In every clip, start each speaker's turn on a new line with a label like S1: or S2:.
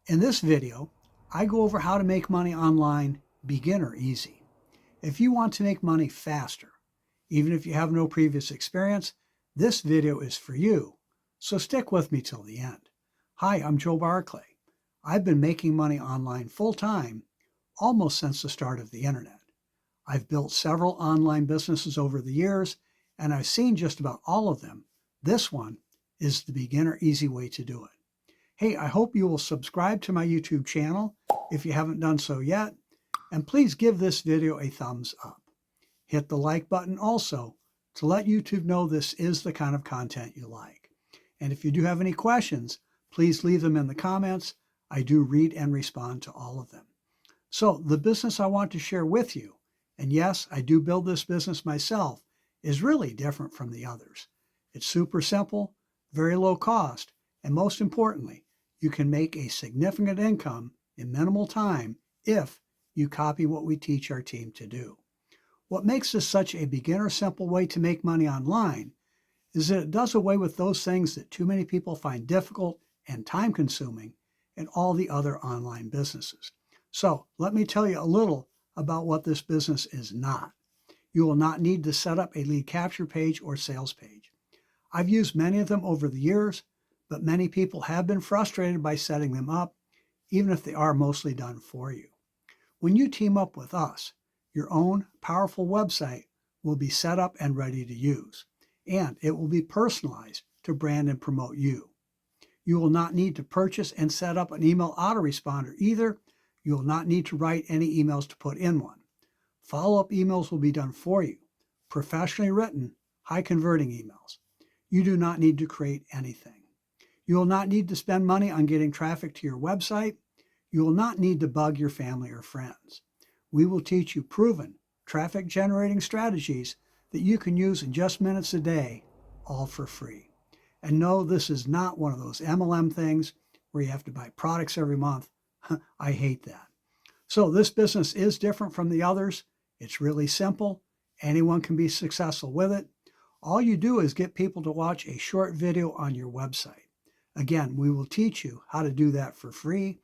S1: In this video, I go over how to make money online beginner easy. If you want to make money faster, even if you have no previous experience, this video is for you. So stick with me till the end. Hi, I'm Joe Barclay. I've been making money online full-time almost since the start of the internet. I've built several online businesses over the years, and I've seen just about all of them. This one is the beginner easy way to do it. Hey, I hope you will subscribe to my YouTube channel if you haven't done so yet, and please give this video a thumbs up. Hit the like button also to let YouTube know this is the kind of content you like. And if you do have any questions, please leave them in the comments. I do read and respond to all of them. So the business I want to share with you, and yes, I do build this business myself, is really different from the others. It's super simple, very low cost, and most importantly, you can make a significant income in minimal time if you copy what we teach our team to do. What makes this such a beginner simple way to make money online is that it does away with those things that too many people find difficult and time consuming in all the other online businesses. So let me tell you a little about what this business is not. You will not need to set up a lead capture page or sales page. I've used many of them over the years, but many people have been frustrated by setting them up, even if they are mostly done for you. When you team up with us, your own powerful website will be set up and ready to use, and it will be personalized to brand and promote you. You will not need to purchase and set up an email autoresponder either. You will not need to write any emails to put in one. Follow-up emails will be done for you, professionally written, high-converting emails. You do not need to create anything. You will not need to spend money on getting traffic to your website. You will not need to bug your family or friends. We will teach you proven traffic generating strategies that you can use in just minutes a day, all for free. And no, this is not one of those MLM things where you have to buy products every month. I hate that. So this business is different from the others. It's really simple. Anyone can be successful with it. All you do is get people to watch a short video on your website. Again, we will teach you how to do that for free.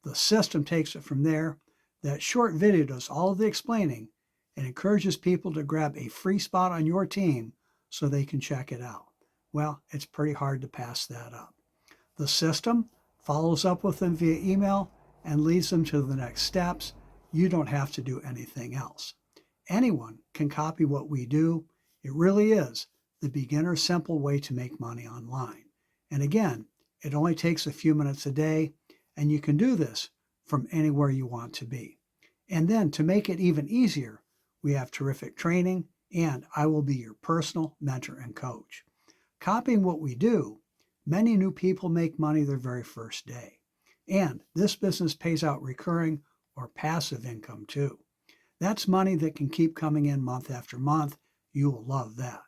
S1: The system takes it from there. That short video does all of the explaining and encourages people to grab a free spot on your team so they can check it out. Well, it's pretty hard to pass that up. The system follows up with them via email and leads them to the next steps. You don't have to do anything else. Anyone can copy what we do. It really is the beginner simple way to make money online. And again, it only takes a few minutes a day, and you can do this from anywhere you want to be. And then to make it even easier, we have terrific training, and I will be your personal mentor and coach. Copying what we do, many new people make money their very first day. And this business pays out recurring or passive income too. That's money that can keep coming in month after month. You will love that.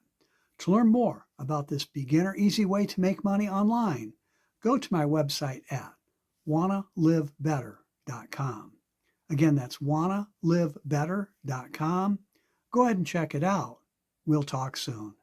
S1: To learn more about this beginner easy way to make money online, go to my website at wannalivebetter.com. Again, that's wannalivebetter.com. Go ahead and check it out. We'll talk soon.